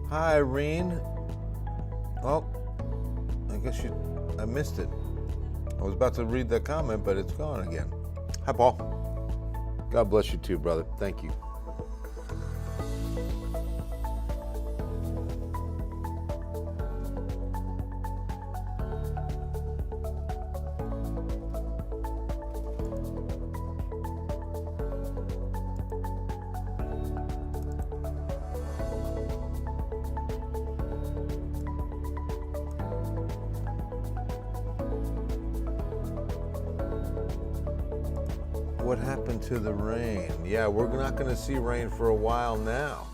Hi, Irene. Well, I guess I missed it. I was about to read that comment, but it's gone again. Hi, Paul. God bless you too, brother. Thank you. What happened to the rain? Yeah, we're not going to see rain for a while now.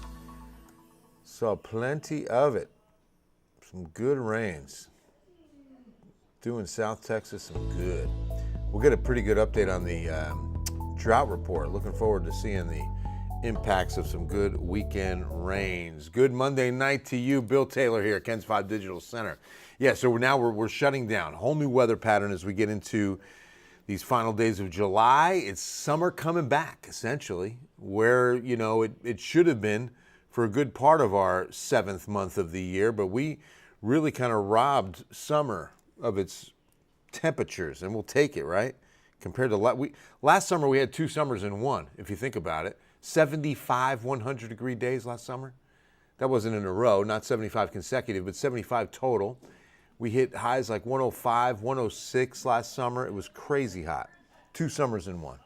Saw plenty of it. Some good rains. Doing South Texas some good. We'll get a pretty good update on the drought report. Looking forward to seeing the impacts of some good weekend rains. Good Monday night to you. Bill Taylor here at Ken's 5 Digital Center. Yeah, so now we're shutting down. Whole new weather pattern as we get into these final days of July. It's summer coming back, essentially, where, you know, it should have been for a good part of our 7th month of the year, but we really kind of robbed summer of its temperatures, and we'll take it, right? Compared to last summer, we had 2 summers in one, if you think about it. 75 100-degree days last summer. That wasn't in a row, not 75 consecutive, but 75 total. We hit highs like 105, 106 last summer. It was crazy hot. 2 summers in one.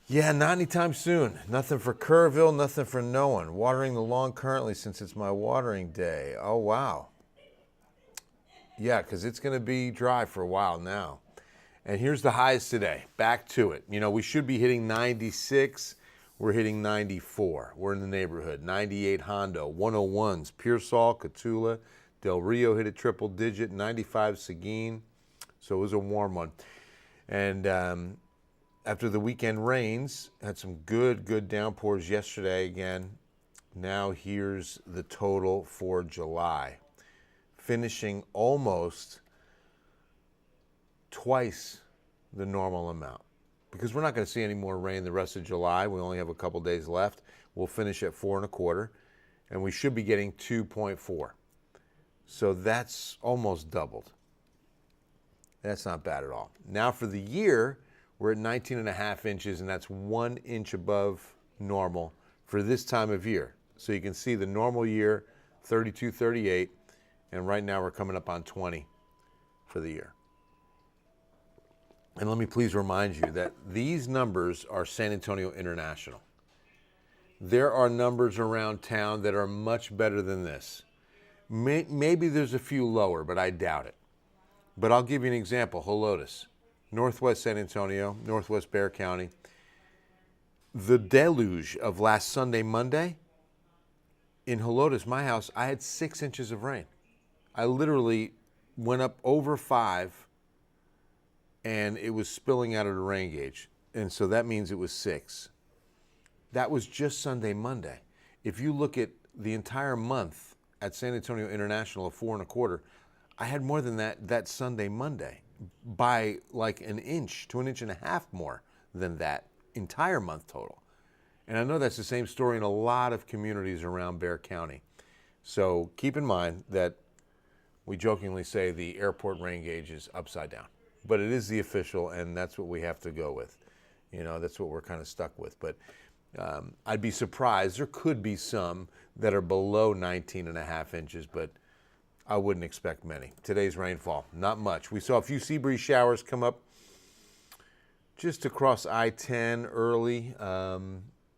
Yeah, not anytime soon. Nothing for Kerrville, nothing for no one. Watering the lawn currently since it's my watering day. Oh, wow. Yeah, because it's going to be dry for a while now. And here's the highs today. Back to it. You know, we should be hitting 96. We're hitting 94. We're in the neighborhood. 98 Hondo, 101s, Pearsall, Cotulla, Del Rio hit a triple digit, 95 Seguin, so it was a warm one. And after the weekend rains, had some good downpours yesterday again. Now here's the total for July, finishing almost twice the normal amount. Because we're not going to see any more rain the rest of July. We only have a couple days left. We'll finish at 4 1/4, and we should be getting 2.4. So that's almost doubled. That's not bad at all. Now for the year, we're at 19.5 inches, and that's 1 inch above normal for this time of year. So you can see the normal year, 32, 38, and right now we're coming up on 20 for the year. And let me please remind you that these numbers are San Antonio International. There are numbers around town that are much better than this. Maybe there's a few lower, but I doubt it. But I'll give you an example. Helotes, Northwest San Antonio, Northwest Bexar County. The deluge of last Sunday, Monday, in Helotes, my house, I had 6 inches of rain. I literally went up over 5, and it was spilling out of the rain gauge. And so that means it was 6. That was just Sunday, Monday. If you look at the entire month, at San Antonio International of 4 1/4, I had more than that Sunday, Monday, by like an inch to 1.5 inches more than that entire month total. And I know that's the same story in a lot of communities around Bexar County. So keep in mind that we jokingly say the airport rain gauge is upside down, but it is the official, and that's what we have to go with. You know, that's what we're kind of stuck with. But I'd be surprised. There could be some that are below 19.5 inches, but I wouldn't expect many. Today's rainfall, not much. We saw a few sea breeze showers come up just across I-10 early.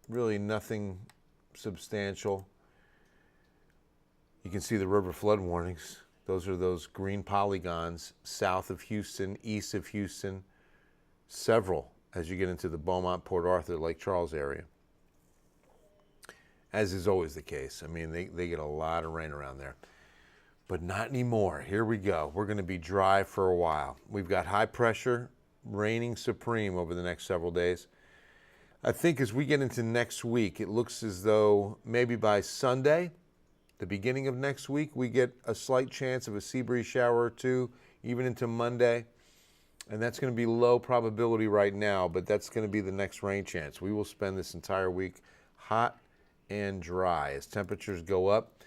really nothing substantial. You can see the river flood warnings. Those are those green polygons south of Houston, east of Houston, several as you get into the Beaumont, Port Arthur, Lake Charles area. As is always the case. I mean, they get a lot of rain around there. But not anymore. Here we go. We're going to be dry for a while. We've got high pressure reigning supreme over the next several days. I think as we get into next week, it looks as though maybe by Sunday, the beginning of next week, we get a slight chance of a sea breeze shower or two, even into Monday. And that's going to be low probability right now, but that's going to be the next rain chance. We will spend this entire week hot and dry as temperatures go up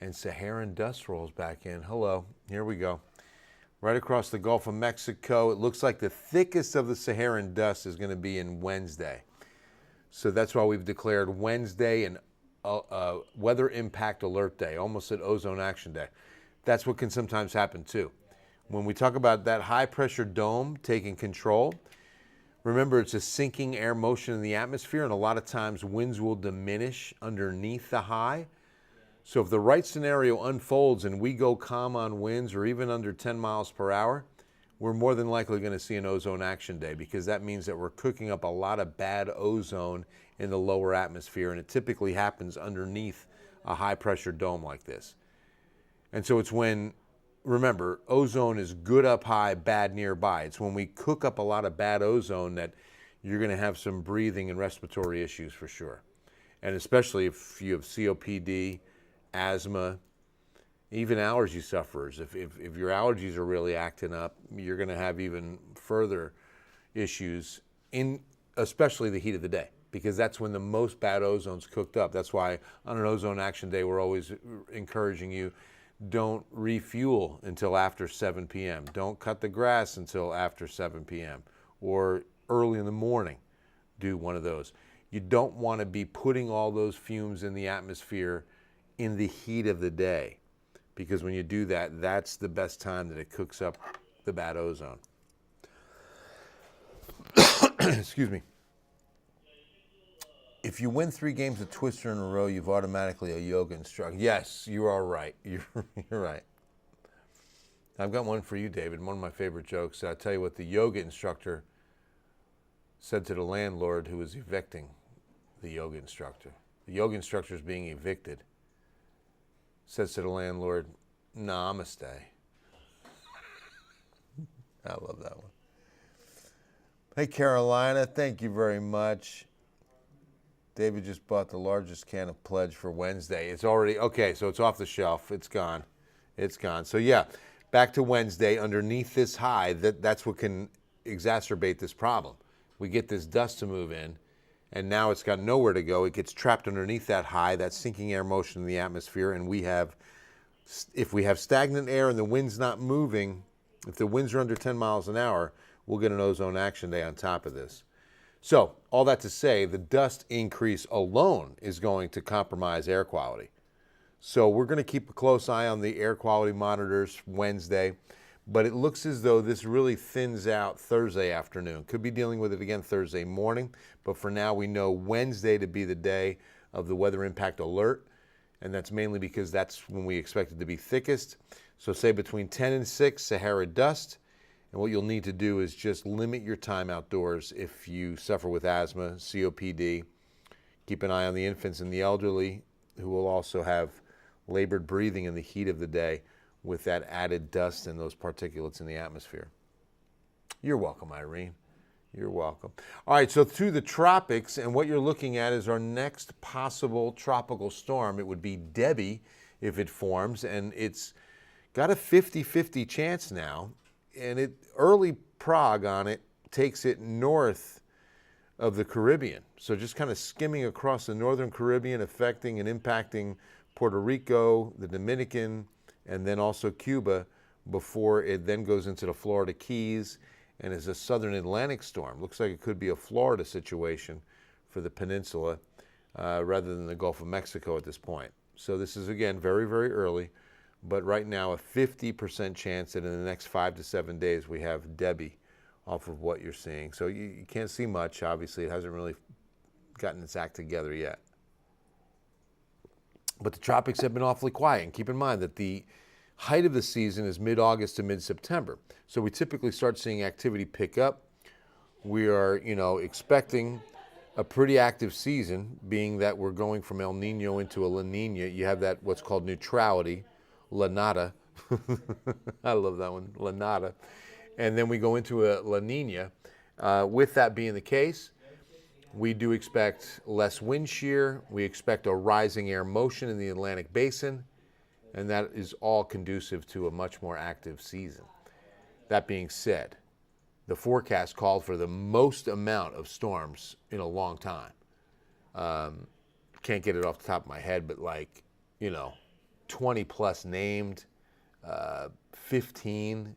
and Saharan dust rolls back in. Hello, here we go. Right across the Gulf of Mexico, it looks like the thickest of the Saharan dust is going to be in Wednesday. So that's why we've declared Wednesday an weather impact alert day, almost an ozone action day. That's what can sometimes happen too. When we talk about that high pressure dome taking control, remember it's a sinking air motion in the atmosphere, and a lot of times winds will diminish underneath the high. So if the right scenario unfolds and we go calm on winds or even under 10 miles per hour, we're more than likely going to see an ozone action day, because that means that we're cooking up a lot of bad ozone in the lower atmosphere, and it typically happens underneath a high pressure dome like this. And so it's when, remember, ozone is good up high, bad nearby. It's when we cook up a lot of bad ozone that you're going to have some breathing and respiratory issues for sure. And especially if you have COPD, asthma, even allergy sufferers. If your allergies are really acting up, you're going to have even further issues in especially the heat of the day, because that's when the most bad ozone's cooked up. That's why on an ozone action day, we're always encouraging you, don't refuel until after 7 p.m. Don't cut the grass until after 7 p.m. or early in the morning. Do one of those. You don't want to be putting all those fumes in the atmosphere in the heat of the day, because when you do that, that's the best time that it cooks up the bad ozone. Excuse me. If you win 3 games of Twister in a row, you've automatically a yoga instructor. Yes, you are right. You're right. I've got one for you, David. One of my favorite jokes. I'll tell you what the yoga instructor said to the landlord who was evicting the yoga instructor. The yoga instructor is being evicted. Says to the landlord, "Nah, I'ma stay." I love that one. Hey, Carolina, thank you very much. David just bought the largest can of Pledge for Wednesday. It's already, okay, so it's off the shelf. It's gone. It's gone. So yeah, back to Wednesday, underneath this high, that's what can exacerbate this problem. We get this dust to move in, and now it's got nowhere to go. It gets trapped underneath that high, that sinking air motion in the atmosphere, and if we have stagnant air and the wind's not moving, if the winds are under 10 miles an hour, we'll get an ozone action day on top of this. So, all that to say, the dust increase alone is going to compromise air quality. So we're going to keep a close eye on the air quality monitors Wednesday, but it looks as though this really thins out Thursday afternoon. Could be dealing with it again Thursday morning, but for now we know Wednesday to be the day of the weather impact alert, and that's mainly because that's when we expect it to be thickest. So say between 10 and 6, Sahara dust. And what you'll need to do is just limit your time outdoors if you suffer with asthma, COPD. Keep an eye on the infants and the elderly, who will also have labored breathing in the heat of the day with that added dust and those particulates in the atmosphere. You're welcome, Irene. You're welcome. All right, so through the tropics, and what you're looking at is our next possible tropical storm. It would be Debbie if it forms, and it's got a 50-50 chance now. And early Prague on it takes it north of the Caribbean. So just kind of skimming across the northern Caribbean, affecting and impacting Puerto Rico, the Dominican, and then also Cuba, before it then goes into the Florida Keys and is a southern Atlantic storm. Looks like it could be a Florida situation for the peninsula rather than the Gulf of Mexico at this point. So this is, again, very, very early. But right now, a 50% chance that in the next 5 to 7 days we have Debbie off of what you're seeing. So you can't see much. Obviously, it hasn't really gotten its act together yet. But the tropics have been awfully quiet. And keep in mind that the height of the season is mid-August to mid-September. So we typically start seeing activity pick up. We are, expecting a pretty active season, being that we're going from El Nino into a La Nina. You have that what's called neutrality, La Nada. I love that one, La Nada. And then we go into a La Nina. With that being the case, we do expect less wind shear. We expect a rising air motion in the Atlantic Basin, and that is all conducive to a much more active season. That being said, the forecast called for the most amount of storms in a long time. Can't get it off the top of my head, but 20 plus named, 15.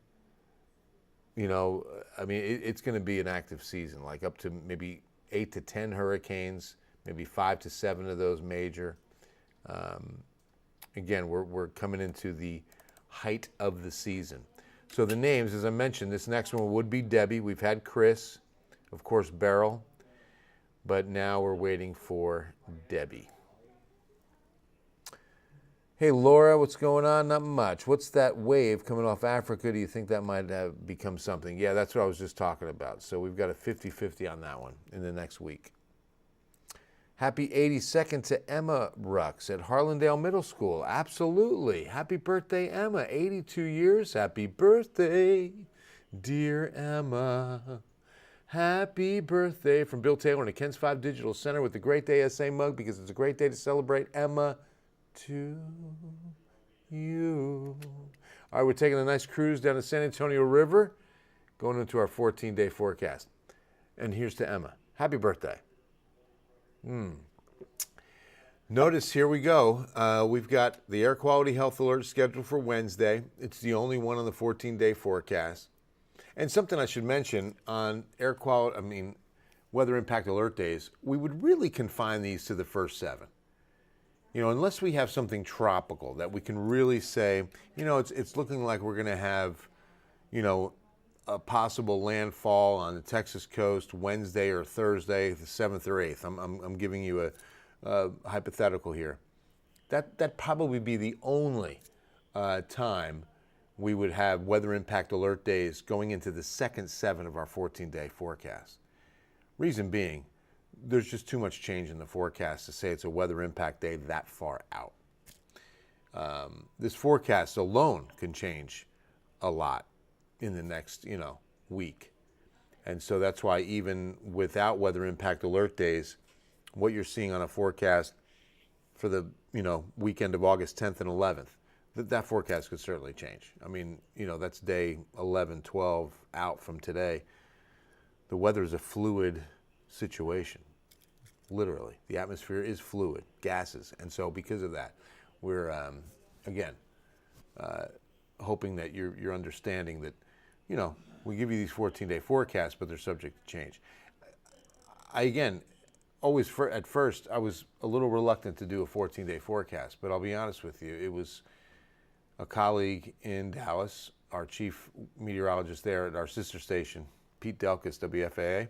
It's going to be an active season, like up to maybe 8 to 10 hurricanes, maybe 5 to 7 of those major. Again, we're coming into the height of the season. So the names, as I mentioned, this next one would be Debbie. We've had Chris, of course, Beryl, but now we're waiting for Debbie. Hey, Laura, what's going on? Not much. What's that wave coming off Africa? Do you think that might have become something? Yeah, that's what I was just talking about. So we've got a 50-50 on that one in the next week. Happy 82nd to Emma Rux at Harlandale Middle School. Absolutely. Happy birthday, Emma. 82 years. Happy birthday, dear Emma. Happy birthday from Bill Taylor and the Ken's 5 Digital Center with the Great Day SA mug, because it's a great day to celebrate Emma to you. All right, we're taking a nice cruise down the San Antonio River, going into our 14-day forecast. And here's to Emma. Happy birthday. Notice, here we go. We've got the air quality health alert scheduled for Wednesday. It's the only one on the 14-day forecast. And something I should mention on weather impact alert days, we would really confine these to the first 7. Unless we have something tropical that we can really say, it's looking like we're going to have, a possible landfall on the Texas coast Wednesday or Thursday, the 7th or 8th. I'm giving you a hypothetical here. That'd probably be the only time we would have weather impact alert days going into the second 7 of our 14-day forecast. Reason being, there's just too much change in the forecast to say it's a weather impact day that far out. This forecast alone can change a lot in the next, week. And so that's why even without weather impact alert days, what you're seeing on a forecast for the, weekend of August 10th and 11th, that forecast could certainly change. That's day 11, 12 out from today. The weather is a fluid situation. Literally, the atmosphere is fluid, gases. And so because of that, we're, hoping that you're understanding that, we give you these 14-day forecasts, but they're subject to change. At first, I was a little reluctant to do a 14-day forecast, but I'll be honest with you, it was a colleague in Dallas, our chief meteorologist there at our sister station, Pete Delkus, WFAA,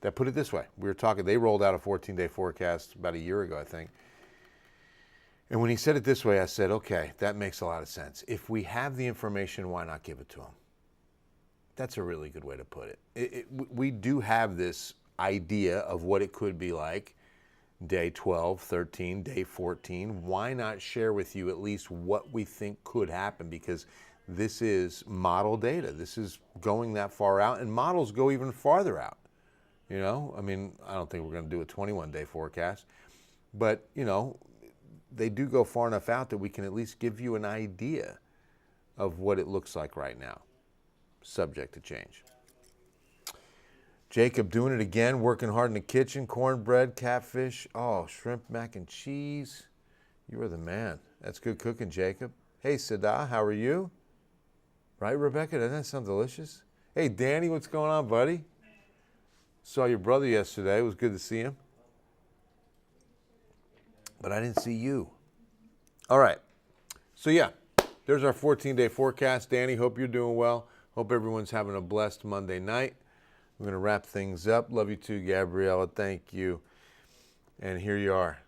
that put it this way. We were talking, they rolled out a 14-day forecast about a year ago, I think. And when he said it this way, I said, okay, that makes a lot of sense. If we have the information, why not give it to them? That's a really good way to put it. We do have this idea of what it could be like day 12, 13, day 14. Why not share with you at least what we think could happen? Because this is model data. This is going that far out, and models go even farther out. I don't think we're going to do a 21-day forecast, but, they do go far enough out that we can at least give you an idea of what it looks like right now, subject to change. Jacob doing it again, working hard in the kitchen, cornbread, catfish, shrimp, mac and cheese. You are the man. That's good cooking, Jacob. Hey, Sada, how are you? Right, Rebecca? Doesn't that sound delicious? Hey, Danny, what's going on, buddy? Saw your brother yesterday. It was good to see him. But I didn't see you. All right. So, there's our 14-day forecast. Danny, hope you're doing well. Hope everyone's having a blessed Monday night. We're going to wrap things up. Love you too, Gabriella. Thank you. And here you are,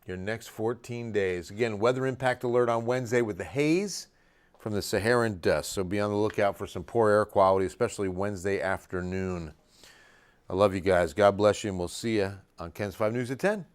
your next 14 days. Again, weather impact alert on Wednesday with the haze from the Saharan dust. So be on the lookout for some poor air quality, especially Wednesday afternoon. I love you guys. God bless you, and we'll see you on Ken's 5 News at 10.